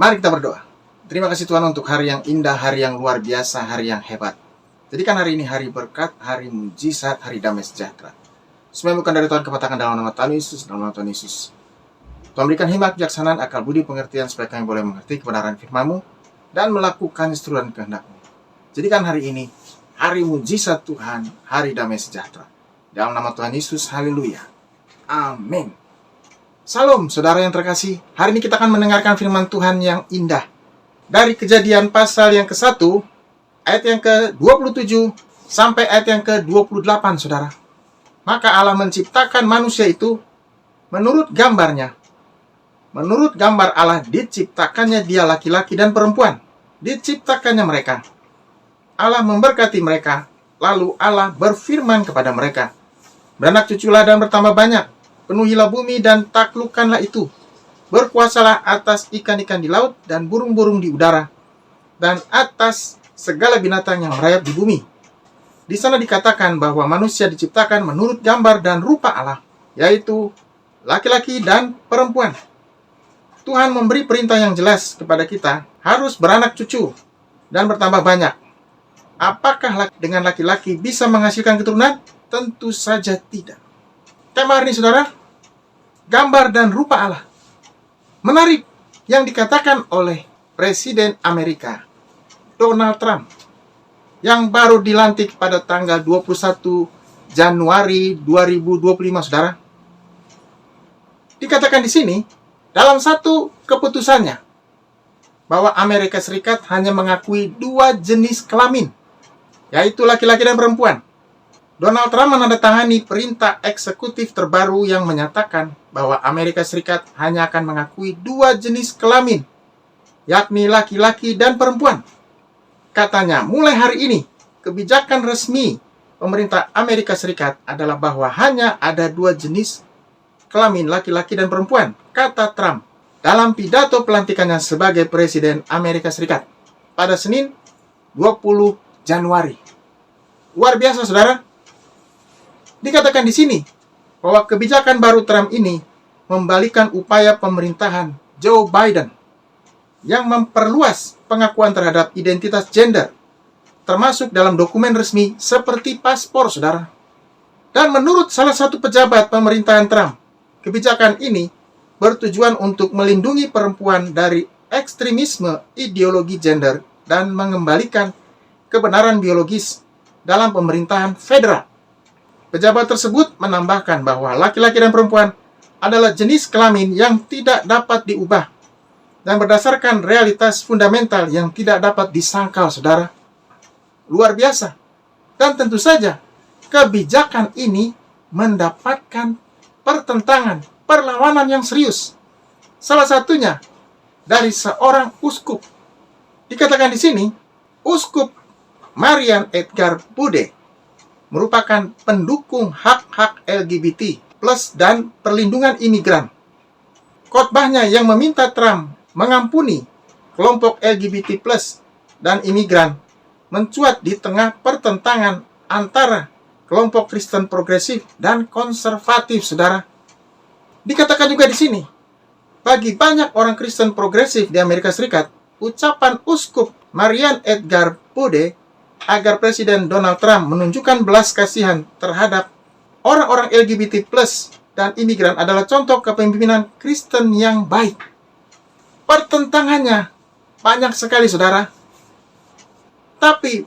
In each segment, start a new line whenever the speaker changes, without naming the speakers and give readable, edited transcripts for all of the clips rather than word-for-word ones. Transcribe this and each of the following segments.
Mari kita berdoa. Terima kasih Tuhan untuk hari yang indah, hari yang luar biasa, hari yang hebat. Jadikan hari ini hari berkat, hari mujizat, hari damai sejahtera. Semua bukan dari Tuhan kepatakan dalam nama Tuhan Yesus, dalam nama Tuhan Yesus. Tuhan berikan hikmat, kebijaksanaan, akal budi, pengertian, supaya kami boleh mengerti kebenaran firman-Mu dan melakukan seturut kehendak-Mu. Jadikan hari ini hari mujizat Tuhan, hari damai sejahtera. Dalam nama Tuhan Yesus, haleluya. Amin. Salam, saudara yang terkasih. Hari ini kita akan mendengarkan firman Tuhan yang indah. Dari Kejadian pasal yang ke-1, ayat yang ke-27, sampai ayat yang ke-28, saudara. Maka Allah menciptakan manusia itu menurut gambarnya. Menurut gambar Allah diciptakannya dia laki-laki dan perempuan. Diciptakannya mereka. Allah memberkati mereka. Lalu Allah berfirman kepada mereka, beranak cuculah dan bertambah banyak. Penuhilah bumi dan taklukkanlah itu. Berkuasalah atas ikan-ikan di laut dan burung-burung di udara. Dan atas segala binatang yang merayap di bumi. Di sana dikatakan bahwa manusia diciptakan menurut gambar dan rupa Allah, yaitu laki-laki dan perempuan. Tuhan memberi perintah yang jelas kepada kita, harus beranak cucu dan bertambah banyak. Apakah dengan laki-laki bisa menghasilkan keturunan? Tentu saja tidak. Tema hari ini, saudara, gambar dan rupa Allah. Menarik yang dikatakan oleh Presiden Amerika, Donald Trump, yang baru dilantik pada tanggal 21 Januari 2025, saudara. Dikatakan di sini, dalam satu keputusannya, bahwa Amerika Serikat hanya mengakui 2 jenis kelamin, yaitu laki-laki dan perempuan. Donald Trump menandatangani perintah eksekutif terbaru yang menyatakan bahwa Amerika Serikat hanya akan mengakui 2 jenis kelamin, yakni laki-laki dan perempuan. Katanya, mulai hari ini, kebijakan resmi pemerintah Amerika Serikat adalah bahwa hanya ada 2 jenis kelamin, laki-laki dan perempuan, kata Trump dalam pidato pelantikannya sebagai Presiden Amerika Serikat pada Senin 20 Januari. Luar biasa, saudara. Dikatakan di sini bahwa kebijakan baru Trump ini membalikan upaya pemerintahan Joe Biden yang memperluas pengakuan terhadap identitas gender, termasuk dalam dokumen resmi seperti paspor, saudara. Dan menurut salah satu pejabat pemerintahan Trump, kebijakan ini bertujuan untuk melindungi perempuan dari ekstremisme ideologi gender dan mengembalikan kebenaran biologis dalam pemerintahan federal. Pejabat tersebut menambahkan bahwa laki-laki dan perempuan adalah jenis kelamin yang tidak dapat diubah dan berdasarkan realitas fundamental yang tidak dapat disangkal, saudara. Luar biasa. Dan tentu saja, kebijakan ini mendapatkan pertentangan, perlawanan yang serius. Salah satunya dari seorang uskup. Dikatakan di sini, Uskup Marian Edgar Bude merupakan pendukung hak-hak LGBT plus dan perlindungan imigran. Khotbahnya yang meminta Trump mengampuni kelompok LGBT plus dan imigran mencuat di tengah pertentangan antara kelompok Kristen progresif dan konservatif, saudara. Dikatakan juga di sini, bagi banyak orang Kristen progresif di Amerika Serikat, ucapan Uskup Marian Edgar Bude agar Presiden Donald Trump menunjukkan belas kasihan terhadap orang-orang LGBT plus dan imigran adalah contoh kepemimpinan Kristen yang baik. Pertentangannya banyak sekali, saudara. Tapi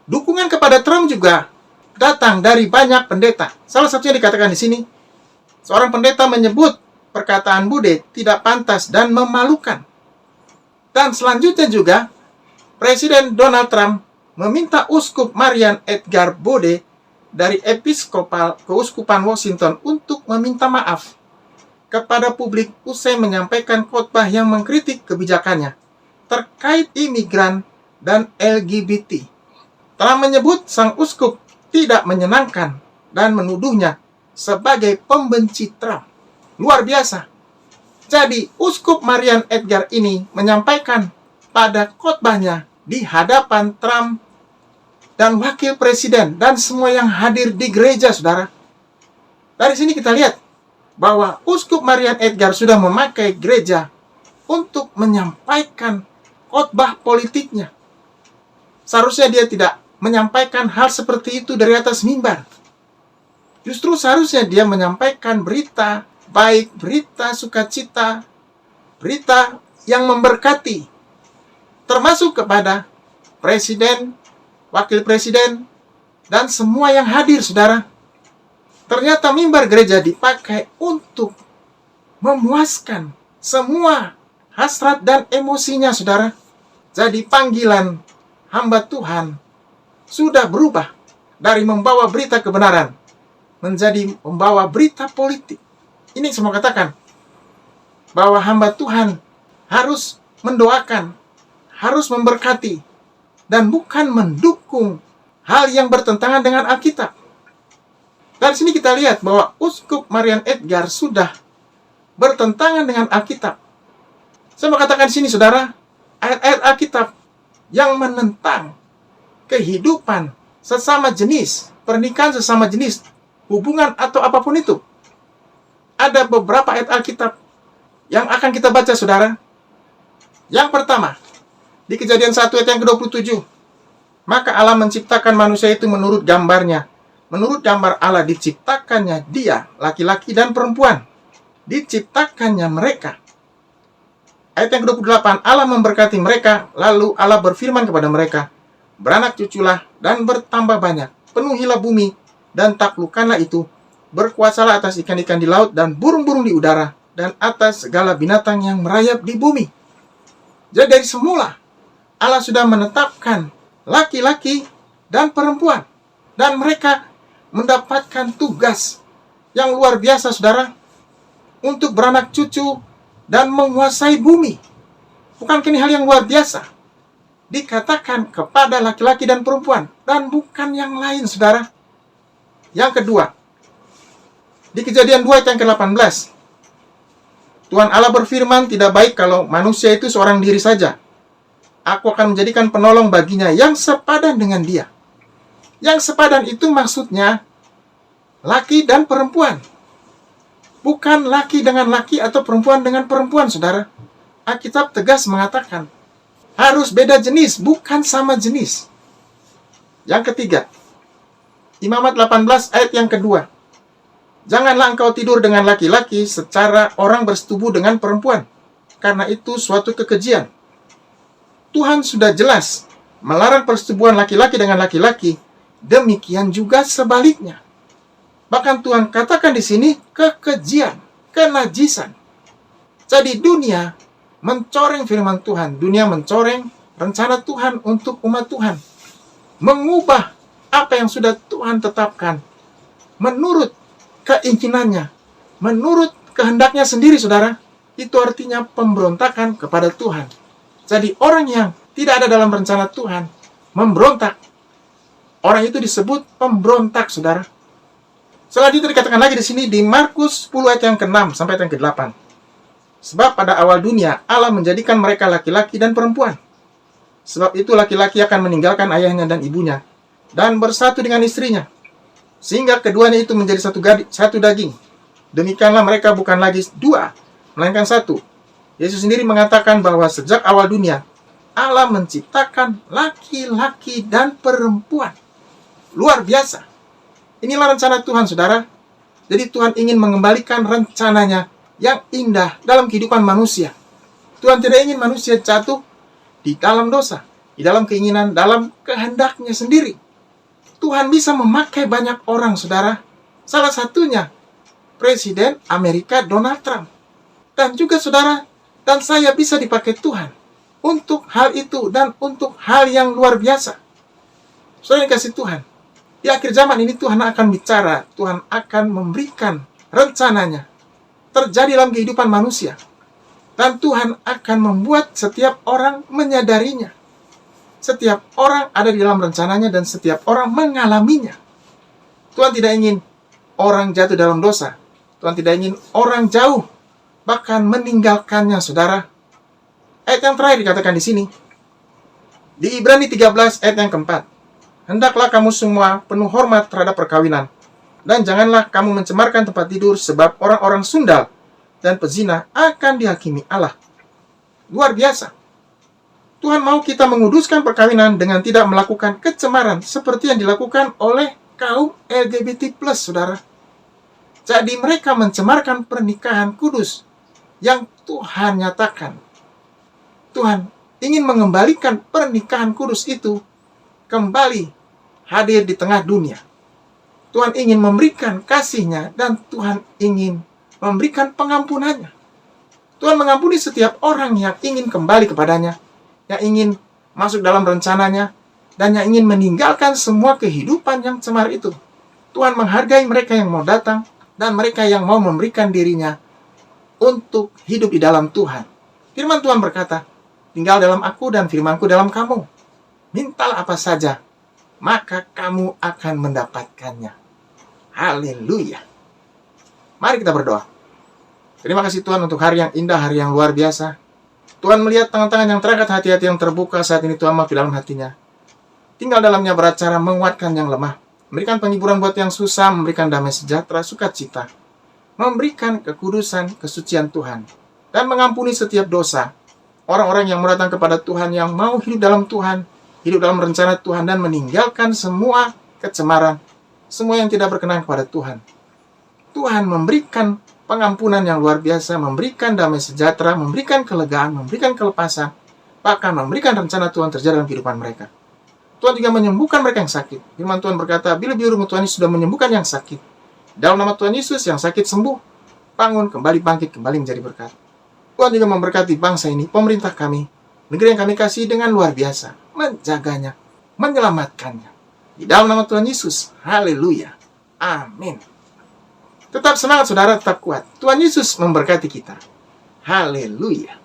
dukungan kepada Trump juga datang dari banyak pendeta. Salah satunya dikatakan di sini, seorang pendeta menyebut perkataan Bude tidak pantas dan memalukan. Dan selanjutnya juga, Presiden Donald Trump meminta Uskup Marian Edgar Bude dari Episkopal Keuskupan Washington untuk meminta maaf kepada publik usai menyampaikan khotbah yang mengkritik kebijakannya terkait imigran dan LGBT. Telah menyebut sang uskup tidak menyenangkan dan menuduhnya sebagai pembenci Trump. Luar biasa. Jadi, Uskup Marian Edgar ini menyampaikan pada khotbahnya di hadapan Trump dan wakil presiden dan semua yang hadir di gereja, saudara. Dari sini kita lihat bahwa Uskup Marian Edgar sudah memakai gereja untuk menyampaikan khotbah politiknya. Seharusnya dia tidak menyampaikan hal seperti itu dari atas mimbar. Justru seharusnya dia menyampaikan berita baik, berita sukacita, berita yang memberkati, termasuk kepada presiden, wakil presiden, dan semua yang hadir, saudara. Ternyata mimbar gereja dipakai untuk memuaskan semua hasrat dan emosinya, saudara. Jadi panggilan hamba Tuhan sudah berubah dari membawa berita kebenaran menjadi membawa berita politik. Ini semua katakan bahwa hamba Tuhan harus mendoakan, harus memberkati, dan bukan mendukung hal yang bertentangan dengan Alkitab. Dari sini kita lihat bahwa Uskup Marian Edgar sudah bertentangan dengan Alkitab. Saya mau katakan di sini, saudara, ayat-ayat Alkitab yang menentang kehidupan sesama jenis, pernikahan sesama jenis, hubungan atau apapun itu. Ada beberapa ayat Alkitab yang akan kita baca, saudara. Yang pertama, di Kejadian 1 ayat yang ke-27. Maka Allah menciptakan manusia itu menurut gambarnya. Menurut gambar Allah diciptakannya dia, laki-laki dan perempuan. Diciptakannya mereka. Ayat yang ke-28, Allah memberkati mereka, lalu Allah berfirman kepada mereka, beranak cuculah dan bertambah banyak, penuhilah bumi, dan taklukkanlah itu, berkuasalah atas ikan-ikan di laut dan burung-burung di udara, dan atas segala binatang yang merayap di bumi. Jadi dari semula, Allah sudah menetapkan laki-laki dan perempuan, dan mereka mendapatkan tugas yang luar biasa, saudara, untuk beranak cucu dan menguasai bumi. Bukankah ini hal yang luar biasa? Dikatakan kepada laki-laki dan perempuan, dan bukan yang lain, saudara. Yang kedua, di Kejadian 2 ayat yang ke-18, Tuhan Allah berfirman, tidak baik kalau manusia itu seorang diri saja. Aku akan menjadikan penolong baginya yang sepadan dengan dia. Yang sepadan itu maksudnya laki dan perempuan. Bukan laki dengan laki atau perempuan dengan perempuan, saudara. Alkitab tegas mengatakan, harus beda jenis, bukan sama jenis. Yang ketiga, Imamat 18 ayat yang kedua. Janganlah engkau tidur dengan laki-laki secara orang bersetubuh dengan perempuan, karena itu suatu kekejian. Tuhan sudah jelas melarang persetubuhan laki-laki dengan laki-laki, demikian juga sebaliknya. Bahkan Tuhan katakan di sini kekejian, kenajisan. Jadi dunia mencoreng firman Tuhan, dunia mencoreng rencana Tuhan untuk umat Tuhan, mengubah apa yang sudah Tuhan tetapkan menurut keinginannya, menurut kehendaknya sendiri, saudara. Itu artinya pemberontakan kepada Tuhan. Jadi orang yang tidak ada dalam rencana Tuhan memberontak, orang itu disebut pemberontak, saudara. Selanjutnya dikatakan lagi di sini di Markus 10 ayat yang ke-6 sampai yang ke-8. Sebab pada awal dunia Allah menjadikan mereka laki-laki dan perempuan. Sebab itu laki-laki akan meninggalkan ayahnya dan ibunya dan bersatu dengan istrinya, sehingga keduanya itu menjadi satu daging. Demikianlah mereka bukan lagi dua, melainkan satu. Yesus sendiri mengatakan bahwa sejak awal dunia Allah menciptakan laki-laki dan perempuan. Luar biasa. Inilah rencana Tuhan, saudara. Jadi Tuhan ingin mengembalikan rencananya yang indah dalam kehidupan manusia. Tuhan tidak ingin manusia jatuh di dalam dosa, di dalam keinginan, dalam kehendaknya sendiri. Tuhan bisa memakai banyak orang, saudara. Salah satunya Presiden Amerika Donald Trump. Dan juga saudara dan saya bisa dipakai Tuhan untuk hal itu dan untuk hal yang luar biasa. Saudara yang kasih Tuhan, di akhir zaman ini Tuhan akan bicara, Tuhan akan memberikan rencananya terjadi dalam kehidupan manusia. Dan Tuhan akan membuat setiap orang menyadarinya. Setiap orang ada di dalam rencananya dan setiap orang mengalaminya. Tuhan tidak ingin orang jatuh dalam dosa. Tuhan tidak ingin orang jauh, bahkan meninggalkannya, saudara. Ayat yang terakhir dikatakan di sini. Di Ibrani 13 ayat yang keempat. Hendaklah kamu semua penuh hormat terhadap perkawinan. Dan janganlah kamu mencemarkan tempat tidur, sebab orang-orang sundal dan pezina akan dihakimi Allah. Luar biasa. Tuhan mau kita menguduskan perkawinan dengan tidak melakukan kecemaran seperti yang dilakukan oleh kaum LGBT+, saudara. Jadi mereka mencemarkan pernikahan kudus yang Tuhan nyatakan. Tuhan ingin mengembalikan pernikahan kudus itu kembali hadir di tengah dunia. Tuhan ingin memberikan kasih-Nya dan Tuhan ingin memberikan pengampunannya. Tuhan mengampuni setiap orang yang ingin kembali kepadanya, yang ingin masuk dalam rencananya, dan yang ingin meninggalkan semua kehidupan yang cemar itu. Tuhan menghargai mereka yang mau datang, dan mereka yang mau memberikan dirinya untuk hidup di dalam Tuhan. Firman Tuhan berkata, tinggal dalam aku dan firman-Ku dalam kamu. Mintalah apa saja, maka kamu akan mendapatkannya. Haleluya. Mari kita berdoa. Terima kasih Tuhan untuk hari yang indah, hari yang luar biasa. Tuhan melihat tangan-tangan yang terangkat, hati-hati yang terbuka saat ini. Tuhan maaf di dalam hatinya. Tinggal dalamnya beracara menguatkan yang lemah, memberikan penghiburan buat yang susah, memberikan damai sejahtera, sukacita, memberikan kekudusan, kesucian Tuhan, dan mengampuni setiap dosa. Orang-orang yang mau datang kepada Tuhan, yang mau hidup dalam Tuhan, hidup dalam rencana Tuhan, dan meninggalkan semua kecemaran, semua yang tidak berkenan kepada Tuhan. Tuhan memberikan pengampunan yang luar biasa, memberikan damai sejahtera, memberikan kelegaan, memberikan kelepasan, bahkan memberikan rencana Tuhan terjadi dalam kehidupan mereka. Tuhan juga menyembuhkan mereka yang sakit. Firman Tuhan berkata, bila biru Tuhan Yesus sudah menyembuhkan yang sakit, dalam nama Tuhan Yesus yang sakit sembuh, bangun, kembali bangkit, kembali menjadi berkat. Tuhan juga memberkati bangsa ini, pemerintah kami, negeri yang kami kasih dengan luar biasa, menjaganya, menyelamatkannya. Di dalam nama Tuhan Yesus, haleluya, amin. Tetap semangat saudara, tetap kuat. Tuhan Yesus memberkati kita. Haleluya.